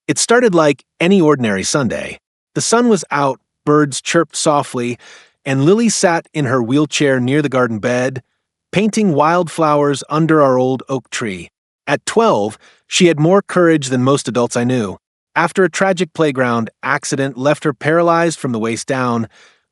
It started like any ordinary Sunday. The sun was out, birds chirped softly, and Lily sat in her wheelchair near the garden bed, painting wildflowers under our old oak tree. At 12, she had more courage than most adults I knew. After a tragic playground accident left her paralyzed from the waist down,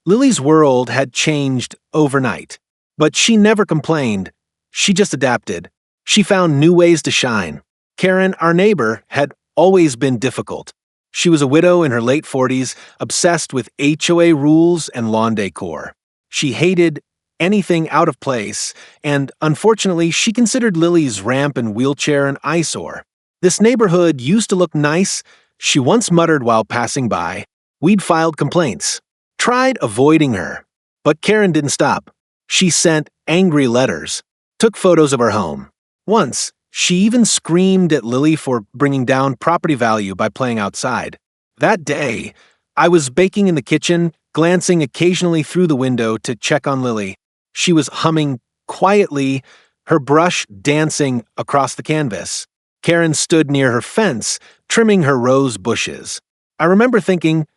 Lily's world had changed overnight. But she never complained. She just adapted. She found new ways to shine. Karen, our neighbor, had always been difficult. She was a widow in her late 40s, obsessed with HOA rules and lawn decor. She hated anything out of place, and unfortunately, she considered Lily's ramp and wheelchair an eyesore. This neighborhood used to look nice, she once muttered while passing by. We'd filed complaints, tried avoiding her, but Karen didn't stop. She sent angry letters, took photos of her home. Once, she even screamed at Lily for bringing down property value by playing outside. That day, I was baking in the kitchen, glancing occasionally through the window to check on Lily. She was humming quietly, her brush dancing across the canvas. Karen stood near her fence, trimming her rose bushes. I remember thinking,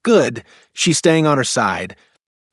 good, she's staying on her side.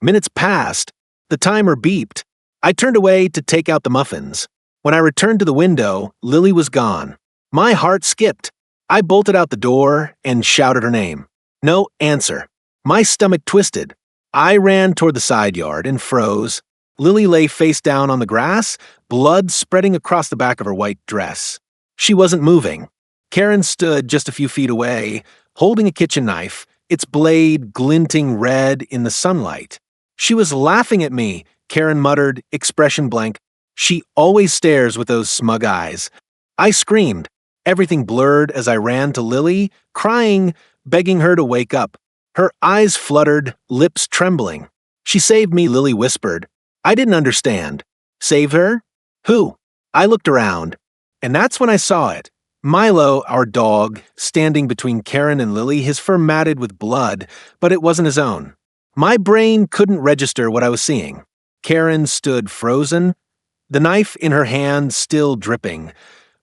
Minutes passed. The timer beeped. I turned away to take out the muffins. When I returned to the window, Lily was gone. My heart skipped. I bolted out the door and shouted her name. No answer. My stomach twisted. I ran toward the side yard and froze. Lily lay face down on the grass, blood spreading across the back of her white dress. She wasn't moving. Karen stood just a few feet away, holding a kitchen knife, its blade glinting red in the sunlight. She was laughing at me, Karen muttered, expression blank. She always stares with those smug eyes. I screamed. Everything blurred as I ran to Lily, crying, begging her to wake up. Her eyes fluttered, lips trembling. She saved me, Lily whispered. I didn't understand. Save her? Who? I looked around, and that's when I saw it. Milo, our dog, standing between Karen and Lily, his fur matted with blood, but it wasn't his own. My brain couldn't register what I was seeing. Karen stood frozen, the knife in her hand still dripping,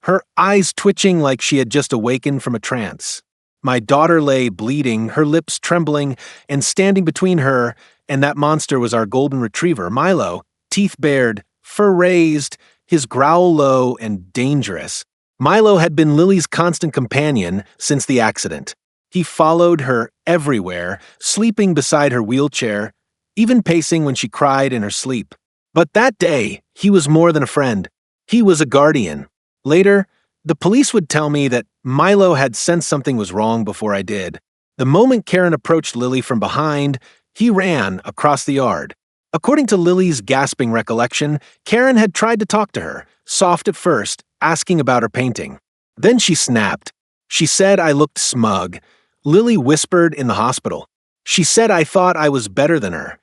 her eyes twitching like she had just awakened from a trance. My daughter lay bleeding, her lips trembling, and standing between her and that monster was our golden retriever, Milo, teeth bared, fur raised, his growl low and dangerous. Milo had been Lily's constant companion since the accident. He followed her everywhere, sleeping beside her wheelchair, even pacing when she cried in her sleep. But that day, he was more than a friend. He was a guardian. Later, the police would tell me that Milo had sensed something was wrong before I did. The moment Karen approached Lily from behind, he ran across the yard. According to Lily's gasping recollection, Karen had tried to talk to her, soft at first, asking about her painting. Then she snapped. She said I looked smug. Lily whispered in the hospital. She said I thought I was better than her.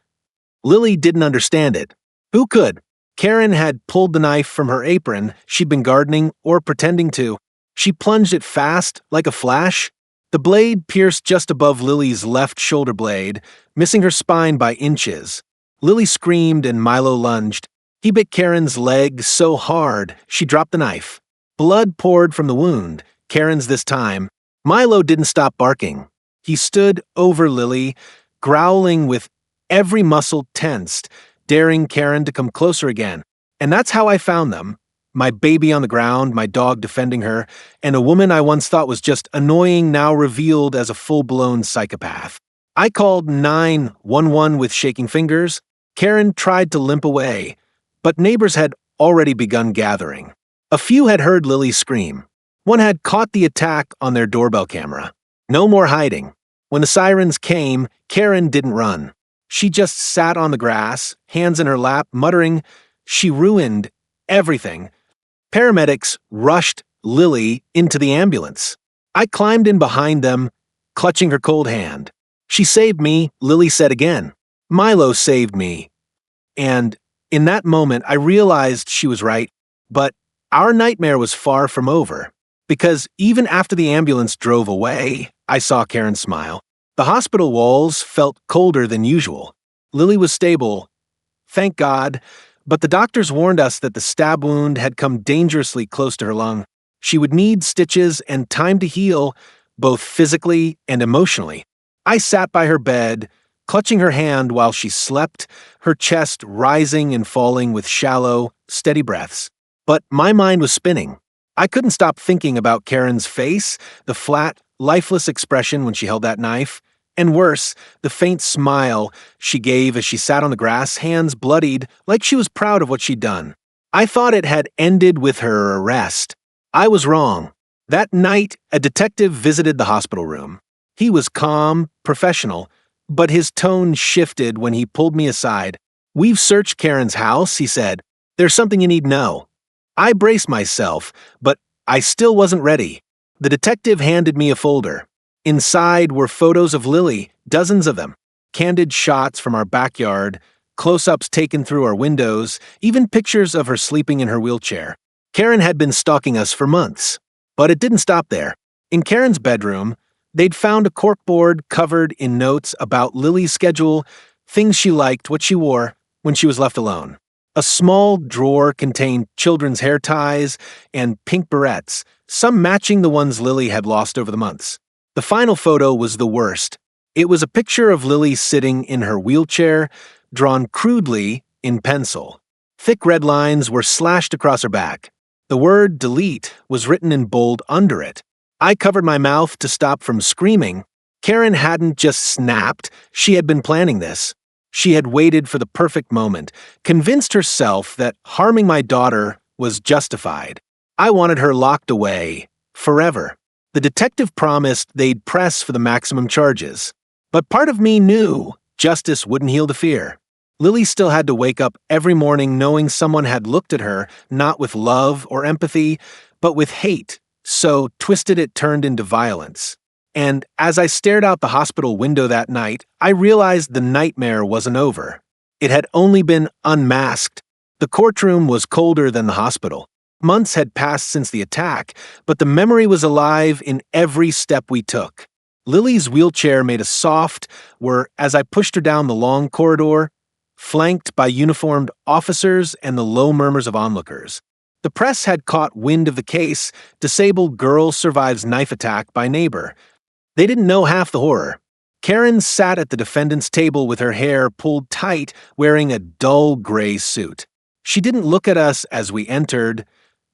Lily didn't understand it. Who could? Karen had pulled the knife from her apron she'd been gardening or pretending to. She plunged it fast, like a flash. The blade pierced just above Lily's left shoulder blade, missing her spine by inches. Lily screamed and Milo lunged. He bit Karen's leg so hard, she dropped the knife. Blood poured from the wound, Karen's this time. Milo didn't stop barking. He stood over Lily, growling with every muscle tensed, daring Karen to come closer again. And that's how I found them. My baby on the ground, my dog defending her, and a woman I once thought was just annoying now revealed as a full-blown psychopath. I called 911 with shaking fingers. Karen tried to limp away, but neighbors had already begun gathering. A few had heard Lily scream. One had caught the attack on their doorbell camera. No more hiding. When the sirens came, Karen didn't run. She just sat on the grass, hands in her lap, muttering, "She ruined everything." Paramedics rushed Lily into the ambulance. I climbed in behind them, clutching her cold hand. "She saved me," Lily said again. "Milo saved me." And in that moment, I realized she was right, but our nightmare was far from over. Because even after the ambulance drove away, I saw Karen smile. The hospital walls felt colder than usual. Lily was stable, thank God, but the doctors warned us that the stab wound had come dangerously close to her lung. She would need stitches and time to heal, both physically and emotionally. I sat by her bed, clutching her hand while she slept, her chest rising and falling with shallow, steady breaths. But my mind was spinning. I couldn't stop thinking about Karen's face, the flat, lifeless expression when she held that knife, and worse, the faint smile she gave as she sat on the grass, hands bloodied, like she was proud of what she'd done. I thought it had ended with her arrest. I was wrong. That night, a detective visited the hospital room. He was calm, professional, but his tone shifted when he pulled me aside. "We've searched Karen's house," he said. "There's something you need to know." I braced myself, but I still wasn't ready. The detective handed me a folder. Inside were photos of Lily, dozens of them, candid shots from our backyard, close-ups taken through our windows, even pictures of her sleeping in her wheelchair. Karen had been stalking us for months. But it didn't stop there. In Karen's bedroom, they'd found a corkboard covered in notes about Lily's schedule, things she liked, what she wore when she was left alone. A small drawer contained children's hair ties and pink barrettes, some matching the ones Lily had lost over the months. The final photo was the worst. It was a picture of Lily sitting in her wheelchair, drawn crudely in pencil. Thick red lines were slashed across her back. The word delete was written in bold under it. I covered my mouth to stop from screaming. Karen hadn't just snapped, she had been planning this. She had waited for the perfect moment, convinced herself that harming my daughter was justified. I wanted her locked away, forever. The detective promised they'd press for the maximum charges. But part of me knew justice wouldn't heal the fear. Lily still had to wake up every morning knowing someone had looked at her not with love or empathy, but with hate, so twisted it turned into violence. And as I stared out the hospital window that night, I realized the nightmare wasn't over. It had only been unmasked. The courtroom was colder than the hospital. Months had passed since the attack, but the memory was alive in every step we took. Lily's wheelchair made a soft whir as I pushed her down the long corridor, flanked by uniformed officers and the low murmurs of onlookers. The press had caught wind of the case, disabled girl survives knife attack by neighbor. They didn't know half the horror. Karen sat at the defendant's table with her hair pulled tight, wearing a dull gray suit. She didn't look at us as we entered,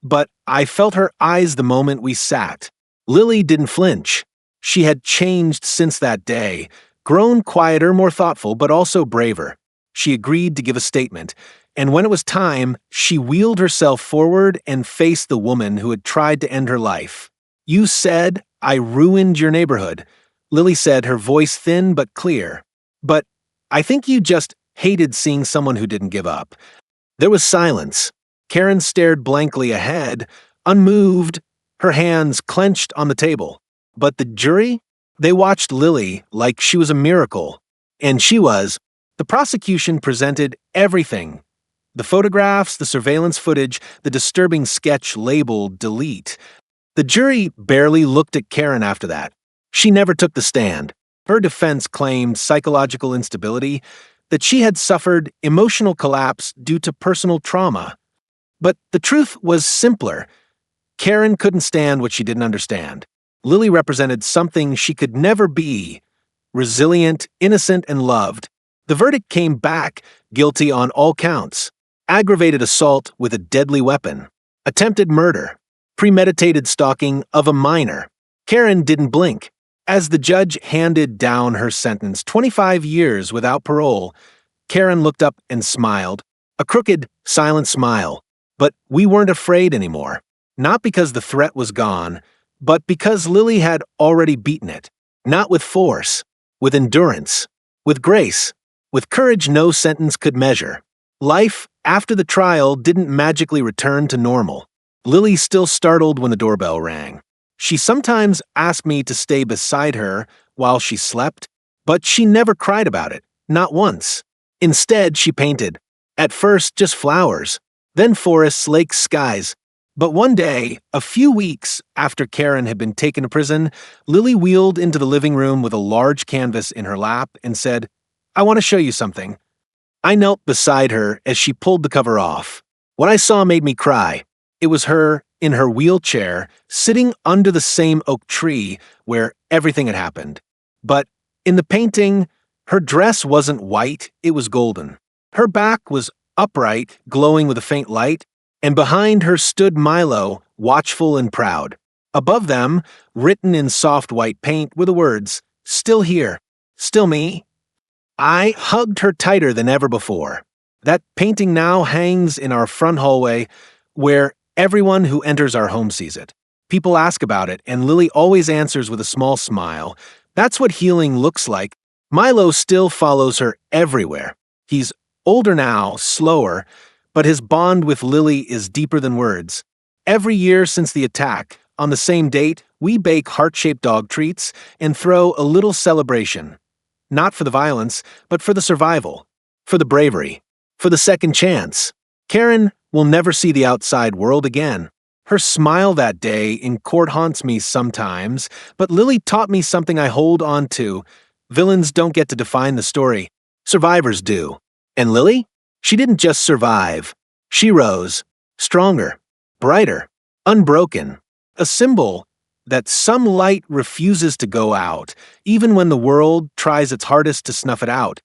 but I felt her eyes the moment we sat. Lily didn't flinch. She had changed since that day, grown quieter, more thoughtful, but also braver. She agreed to give a statement, and when it was time, she wheeled herself forward and faced the woman who had tried to end her life. "You said I ruined your neighborhood," Lily said, her voice thin but clear. "But I think you just hated seeing someone who didn't give up." There was silence. Karen stared blankly ahead, unmoved, her hands clenched on the table. But the jury? They watched Lily like she was a miracle. And she was. The prosecution presented everything. The photographs, the surveillance footage, the disturbing sketch labeled delete. The jury barely looked at Karen after that. She never took the stand. Her defense claimed psychological instability, that she had suffered emotional collapse due to personal trauma. But the truth was simpler. Karen couldn't stand what she didn't understand. Lily represented something she could never be: resilient, innocent, and loved. The verdict came back guilty on all counts: aggravated assault with a deadly weapon, attempted murder, premeditated stalking of a minor. Karen didn't blink. As the judge handed down her sentence, 25 years without parole, Karen looked up and smiled, a crooked, silent smile. But we weren't afraid anymore. Not because the threat was gone, but because Lily had already beaten it. Not with force, with endurance, with grace, with courage no sentence could measure. Life, after the trial, didn't magically return to normal. Lily still startled when the doorbell rang. She sometimes asked me to stay beside her while she slept, but she never cried about it, not once. Instead, she painted. At first, just flowers, then forests, lakes, skies. But one day, a few weeks after Karen had been taken to prison, Lily wheeled into the living room with a large canvas in her lap and said, "I want to show you something." I knelt beside her as she pulled the cover off. What I saw made me cry. It was her, in her wheelchair, sitting under the same oak tree where everything had happened. But in the painting, her dress wasn't white, it was golden. Her back was upright, glowing with a faint light, and behind her stood Milo, watchful and proud. Above them, written in soft white paint, were the words, "Still here. Still me." I hugged her tighter than ever before. That painting now hangs in our front hallway, where everyone who enters our home sees it. People ask about it, and Lily always answers with a small smile. That's what healing looks like. Milo still follows her everywhere. He's older now, slower, but his bond with Lily is deeper than words. Every year since the attack, on the same date, we bake heart-shaped dog treats and throw a little celebration. Not for the violence, but for the survival, for the bravery, for the second chance. Karen will never see the outside world again. Her smile that day in court haunts me sometimes, but Lily taught me something I hold on to. Villains don't get to define the story. Survivors do. And Lily? She didn't just survive. She rose, stronger, brighter, unbroken. A symbol that some light refuses to go out, even when the world tries its hardest to snuff it out.